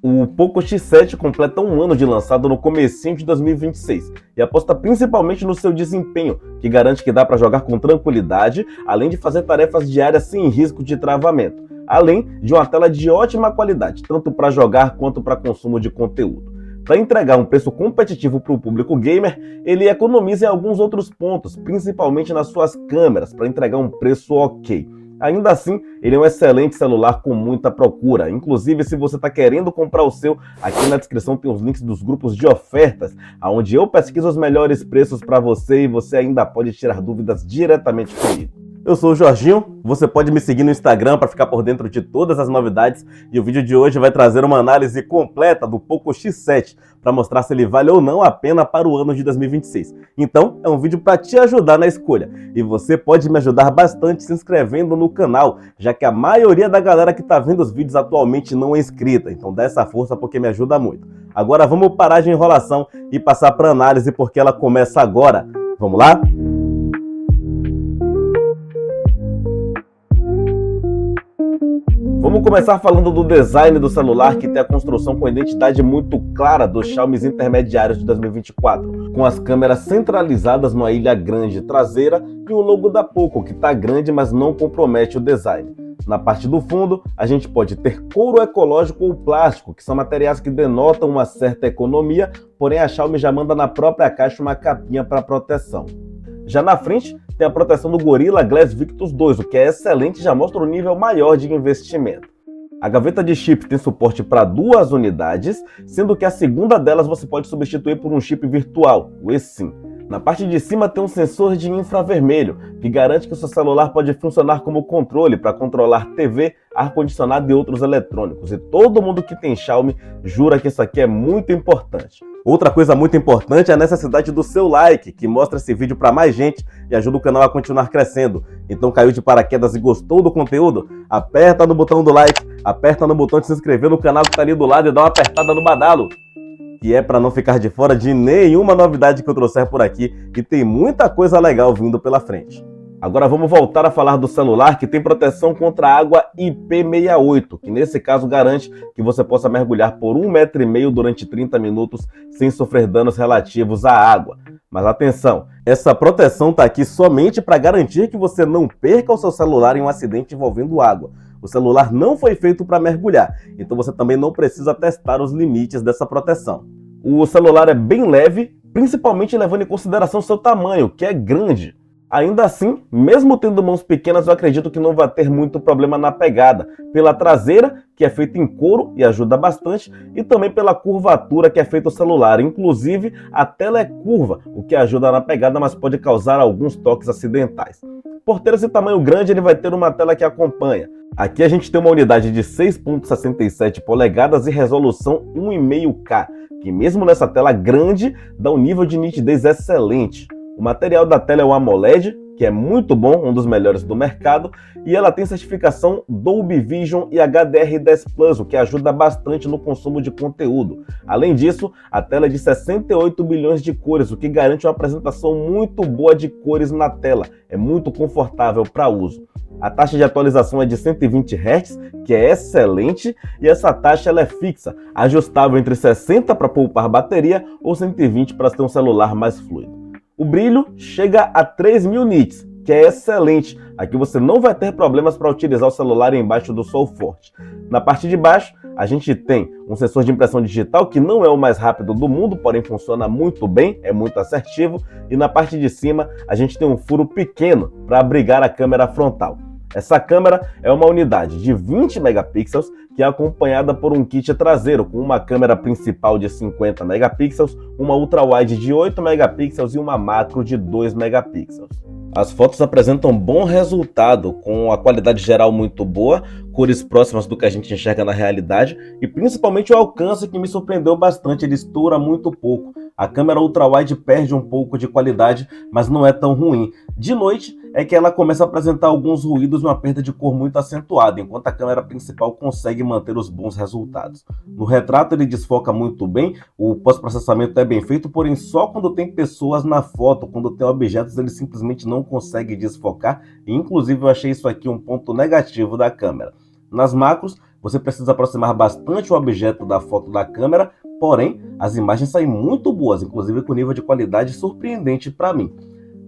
O Poco X7 completa um ano de lançado no comecinho de 2026 e aposta principalmente no seu desempenho, que garante que dá para jogar com tranquilidade, além de fazer tarefas diárias sem risco de travamento, além de uma tela de ótima qualidade, tanto para jogar quanto para consumo de conteúdo. Para entregar um preço competitivo para o público gamer, ele economiza em alguns outros pontos, principalmente nas suas câmeras, para entregar um preço ok. Ainda assim, ele é um excelente celular com muita procura. Inclusive, se você está querendo comprar o seu, aqui na descrição tem os links dos grupos de ofertas, onde eu pesquiso os melhores preços para você e você ainda pode tirar dúvidas diretamente comigo. Eu sou o Jorginho, você pode me seguir no Instagram para ficar por dentro de todas as novidades e o vídeo de hoje vai trazer uma análise completa do Poco X7 para mostrar se ele vale ou não a pena para o ano de 2026. Então, é um vídeo para te ajudar na escolha e você pode me ajudar bastante se inscrevendo no canal, já que a maioria da galera que está vendo os vídeos atualmente não é inscrita, então dá essa força porque me ajuda muito. Agora vamos parar de enrolação e passar para a análise porque ela começa agora. Vamos lá? Vamos começar falando do design do celular, que tem a construção com a identidade muito clara dos Xiaomi intermediários de 2024, com as câmeras centralizadas numa ilha grande traseira e o logo da Poco, que está grande, mas não compromete o design. Na parte do fundo, a gente pode ter couro ecológico ou plástico, que são materiais que denotam uma certa economia, porém a Xiaomi já manda na própria caixa uma capinha para proteção. Já na frente, tem a proteção do Gorilla Glass Victus 2, o que é excelente e já mostra um nível maior de investimento. A gaveta de chip tem suporte para 2 unidades, sendo que a segunda delas você pode substituir por um chip virtual, o eSIM. Na parte de cima tem um sensor de infravermelho, que garante que o seu celular pode funcionar como controle para controlar TV, ar-condicionado e outros eletrônicos. E todo mundo que tem Xiaomi jura que isso aqui é muito importante. Outra coisa muito importante é a necessidade do seu like, que mostra esse vídeo para mais gente e ajuda o canal a continuar crescendo. Então caiu de paraquedas e gostou do conteúdo? Aperta no botão do like, aperta no botão de se inscrever no canal que está ali do lado e dá uma apertada no badalo, que é para não ficar de fora de nenhuma novidade que eu trouxer por aqui, e tem muita coisa legal vindo pela frente. Agora vamos voltar a falar do celular, que tem proteção contra água IP68, que nesse caso garante que você possa mergulhar por 1,5 m durante 30 minutos sem sofrer danos relativos à água. Mas atenção, essa proteção está aqui somente para garantir que você não perca o seu celular em um acidente envolvendo água. O celular não foi feito para mergulhar, então você também não precisa testar os limites dessa proteção. O celular é bem leve, principalmente levando em consideração seu tamanho, que é grande. Ainda assim, mesmo tendo mãos pequenas, eu acredito que não vai ter muito problema na pegada, pela traseira, que é feita em couro e ajuda bastante, e também pela curvatura que é feito o celular. Inclusive, a tela é curva, o que ajuda na pegada, mas pode causar alguns toques acidentais. Por ter esse tamanho grande, ele vai ter uma tela que acompanha. Aqui a gente tem uma unidade de 6,67 polegadas e resolução 1,5K, que mesmo nessa tela grande, dá um nível de nitidez excelente. O material da tela é o AMOLED, que é muito bom, um dos melhores do mercado, e ela tem certificação Dolby Vision e HDR10 Plus, o que ajuda bastante no consumo de conteúdo. Além disso, a tela é de 68 bilhões de cores, o que garante uma apresentação muito boa de cores na tela. É muito confortável para uso. A taxa de atualização é de 120 Hz, que é excelente, e essa taxa ela é fixa, ajustável entre 60 para poupar bateria ou 120 para ter um celular mais fluido. O brilho chega a 3.000 nits, que é excelente. Aqui você não vai ter problemas para utilizar o celular embaixo do sol forte. Na parte de baixo, a gente tem um sensor de impressão digital que não é o mais rápido do mundo, porém funciona muito bem, é muito assertivo. E na parte de cima, a gente tem um furo pequeno para abrigar a câmera frontal. Essa câmera é uma unidade de 20 megapixels que é acompanhada por um kit traseiro com uma câmera principal de 50 megapixels, uma ultra-wide de 8 megapixels e uma macro de 2 megapixels. As fotos apresentam bom resultado, com a qualidade geral muito boa, cores próximas do que a gente enxerga na realidade e principalmente o alcance, que me surpreendeu bastante, ele estoura muito pouco. A câmera ultra-wide perde um pouco de qualidade, mas não é tão ruim. De noite é que ela começa a apresentar alguns ruídos e uma perda de cor muito acentuada, enquanto a câmera principal consegue manter os bons resultados. No retrato ele desfoca muito bem, o pós-processamento é bem feito, porém só quando tem pessoas na foto, quando tem objetos ele simplesmente não consegue desfocar, e inclusive eu achei isso aqui um ponto negativo da câmera. Nas macros você precisa aproximar bastante o objeto da foto da câmera, porém, as imagens saem muito boas, inclusive com nível de qualidade surpreendente para mim.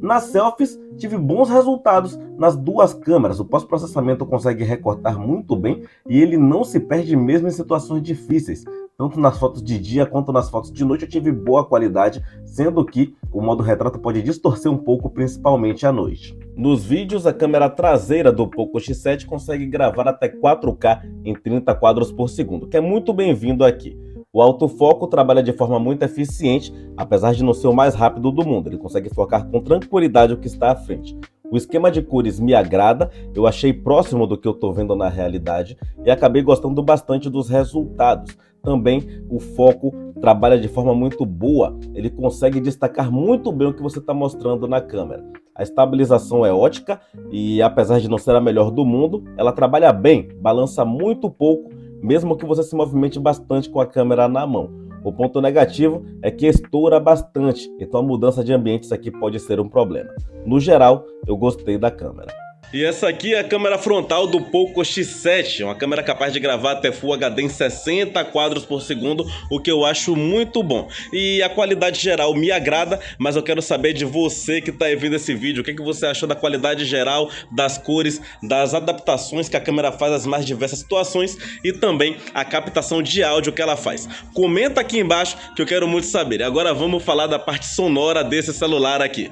Nas selfies, tive bons resultados nas duas câmeras. O pós-processamento consegue recortar muito bem e ele não se perde mesmo em situações difíceis. Tanto nas fotos de dia quanto nas fotos de noite eu tive boa qualidade, sendo que o modo retrato pode distorcer um pouco, principalmente à noite. Nos vídeos, a câmera traseira do Poco X7 consegue gravar até 4K em 30 quadros por segundo, que é muito bem-vindo aqui. O autofoco trabalha de forma muito eficiente, apesar de não ser o mais rápido do mundo. Ele consegue focar com tranquilidade o que está à frente. O esquema de cores me agrada, eu achei próximo do que eu estou vendo na realidade e acabei gostando bastante dos resultados. Também o foco trabalha de forma muito boa, ele consegue destacar muito bem o que você está mostrando na câmera. A estabilização é ótica e, apesar de não ser a melhor do mundo, ela trabalha bem, balança muito pouco, mesmo que você se movimente bastante com a câmera na mão. O ponto negativo é que estoura bastante, então a mudança de ambientes aqui pode ser um problema. No geral, eu gostei da câmera. E essa aqui é a câmera frontal do Poco X7, uma câmera capaz de gravar até Full HD em 60 quadros por segundo, o que eu acho muito bom. E a qualidade geral me agrada, mas eu quero saber de você que está vendo esse vídeo, o que você achou da qualidade geral, das cores, das adaptações que a câmera faz às mais diversas situações e também a captação de áudio que ela faz. Comenta aqui embaixo que eu quero muito saber. E agora vamos falar da parte sonora desse celular aqui.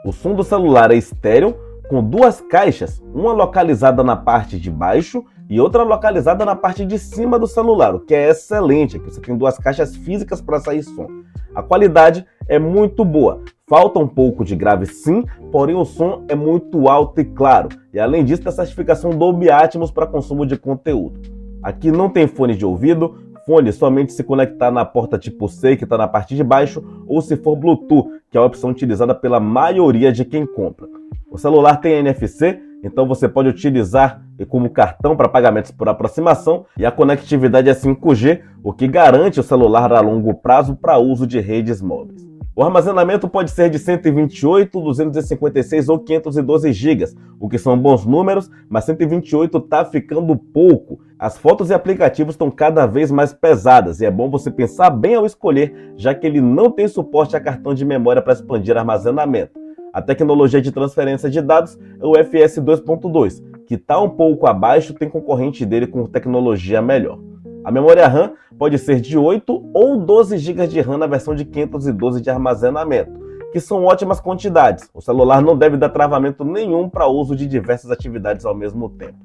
O som do celular é estéreo, com duas caixas, uma localizada na parte de baixo e outra localizada na parte de cima do celular, o que é excelente, aqui você tem duas caixas físicas para sair som. A qualidade é muito boa, falta um pouco de grave sim, porém o som é muito alto e claro, e além disso tem a certificação Dolby Atmos para consumo de conteúdo. Aqui não tem fone de ouvido, fone somente se conectar na porta tipo C, que está na parte de baixo, ou se for Bluetooth, que é a opção utilizada pela maioria de quem compra. O celular tem NFC, então você pode utilizar como cartão para pagamentos por aproximação e a conectividade é 5G, o que garante o celular a longo prazo para uso de redes móveis. O armazenamento pode ser de 128, 256 ou 512 GB, o que são bons números, mas 128 está ficando pouco. As fotos e aplicativos estão cada vez mais pesadas e é bom você pensar bem ao escolher, já que ele não tem suporte a cartão de memória para expandir armazenamento. A tecnologia de transferência de dados é o UFS 2.2, que está um pouco abaixo, tem concorrente dele com tecnologia melhor. A memória RAM pode ser de 8 ou 12 GB de RAM na versão de 512 de armazenamento, que são ótimas quantidades. O celular não deve dar travamento nenhum para uso de diversas atividades ao mesmo tempo.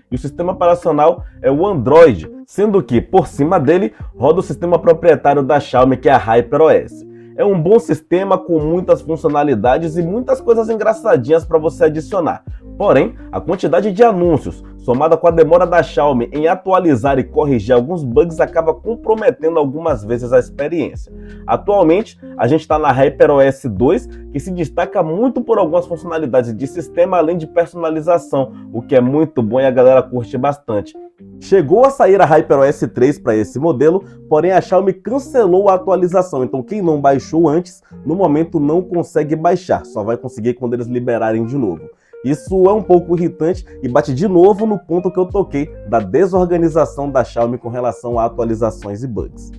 E o sistema operacional é o Android, sendo que, por cima dele, roda o sistema proprietário da Xiaomi, que é a HyperOS. É um bom sistema com muitas funcionalidades e muitas coisas engraçadinhas para você adicionar. Porém, a quantidade de anúncios, somada com a demora da Xiaomi em atualizar e corrigir alguns bugs, acaba comprometendo algumas vezes a experiência. Atualmente, a gente está na HyperOS 2, que se destaca muito por algumas funcionalidades de sistema, além de personalização, o que é muito bom e a galera curte bastante. Chegou a sair a HyperOS 3 para esse modelo, porém a Xiaomi cancelou a atualização, então quem não baixou antes, no momento não consegue baixar, só vai conseguir quando eles liberarem de novo. Isso é um pouco irritante e bate de novo no ponto que eu toquei da desorganização da Xiaomi com relação a atualizações e bugs.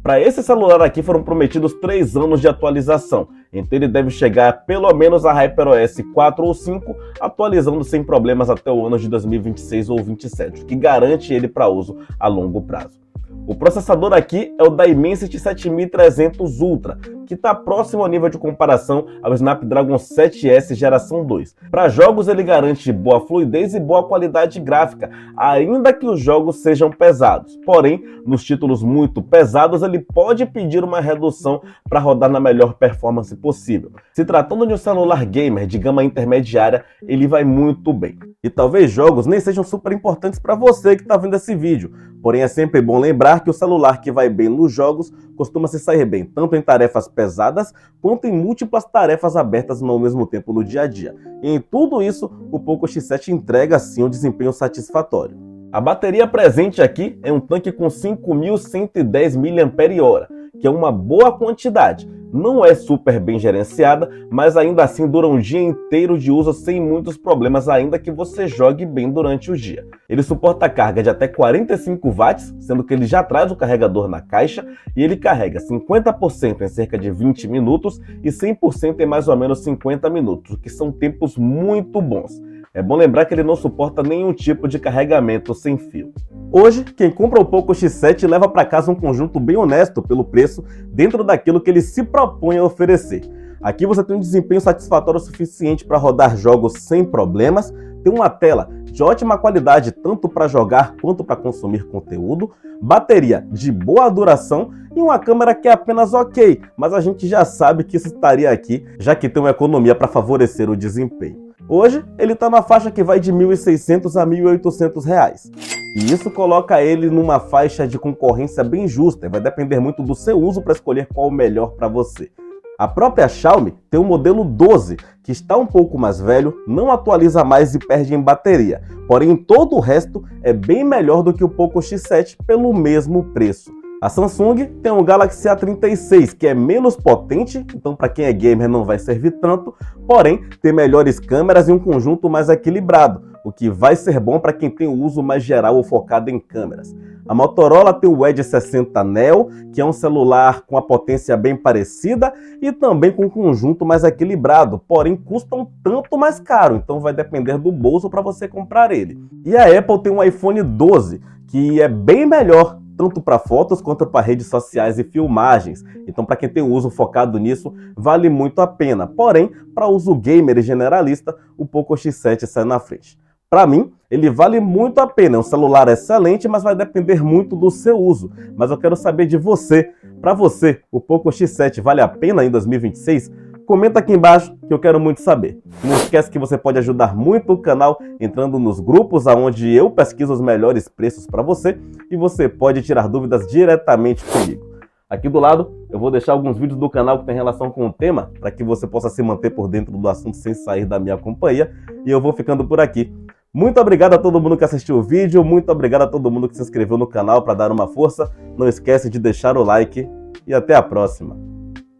Para esse celular aqui foram prometidos 3 anos de atualização, então ele deve chegar pelo menos a HyperOS 4 ou 5, atualizando sem problemas até o ano de 2026 ou 2027, o que garante ele para uso a longo prazo. O processador aqui é o Dimensity 7300 Ultra, que está próximo ao nível de comparação ao Snapdragon 7S geração 2. Para jogos ele garante boa fluidez e boa qualidade gráfica, ainda que os jogos sejam pesados. Porém, nos títulos muito pesados ele pode pedir uma redução para rodar na melhor performance possível. Se tratando de um celular gamer de gama intermediária, ele vai muito bem. E talvez jogos nem sejam super importantes para você que está vendo esse vídeo, porém é sempre bom lembrar que o celular que vai bem nos jogos costuma se sair bem tanto em tarefas pesadas quanto em múltiplas tarefas abertas ao mesmo tempo no dia a dia. E em tudo isso, o Poco X7 entrega sim um desempenho satisfatório. A bateria presente aqui é um tanque com 5.110 mAh, que é uma boa quantidade. não é super bem gerenciada, mas ainda assim dura um dia inteiro de uso sem muitos problemas, ainda que você jogue bem durante o dia. Ele suporta carga de até 45 watts, sendo que ele já traz o carregador na caixa, e ele carrega 50% em cerca de 20 minutos e 100% em mais ou menos 50 minutos, o que são tempos muito bons. É bom lembrar que ele não suporta nenhum tipo de carregamento sem fio. Hoje, quem compra o Poco X7 leva para casa um conjunto bem honesto pelo preço, dentro daquilo que ele se propõe a oferecer. Aqui você tem um desempenho satisfatório o suficiente para rodar jogos sem problemas, tem uma tela de ótima qualidade tanto para jogar quanto para consumir conteúdo, bateria de boa duração e uma câmera que é apenas ok, mas a gente já sabe que isso estaria aqui, já que tem uma economia para favorecer o desempenho. Hoje, ele está na faixa que vai de R$ 1.600 a R$ 1.800. E isso coloca ele numa faixa de concorrência bem justa e vai depender muito do seu uso para escolher qual o melhor para você. A própria Xiaomi tem o modelo 12, que está um pouco mais velho, não atualiza mais e perde em bateria. Porém, todo o resto é bem melhor do que o Poco X7 pelo mesmo preço. A Samsung tem o Galaxy A36, que é menos potente, então para quem é gamer não vai servir tanto, porém tem melhores câmeras e um conjunto mais equilibrado, o que vai ser bom para quem tem o uso mais geral ou focado em câmeras. A Motorola tem o Edge 60 Neo, que é um celular com a potência bem parecida e também com um conjunto mais equilibrado, porém custa um tanto mais caro, então vai depender do bolso para você comprar ele. E a Apple tem um iPhone 12, que é bem melhor, tanto para fotos quanto para redes sociais e filmagens. Então, para quem tem o uso focado nisso, vale muito a pena. Porém, para uso gamer e generalista, o Poco X7 sai na frente. Para mim, ele vale muito a pena. É um celular excelente, mas vai depender muito do seu uso. Mas eu quero saber de você. Para você, o Poco X7 vale a pena em 2026? Comenta aqui embaixo que eu quero muito saber. Não esquece que você pode ajudar muito o canal entrando nos grupos onde eu pesquiso os melhores preços para você e você pode tirar dúvidas diretamente comigo. Aqui do lado eu vou deixar alguns vídeos do canal que tem relação com o tema para que você possa se manter por dentro do assunto sem sair da minha companhia e eu vou ficando por aqui. Muito obrigado a todo mundo que assistiu o vídeo, muito obrigado a todo mundo que se inscreveu no canal para dar uma força. Não esquece de deixar o like e até a próxima.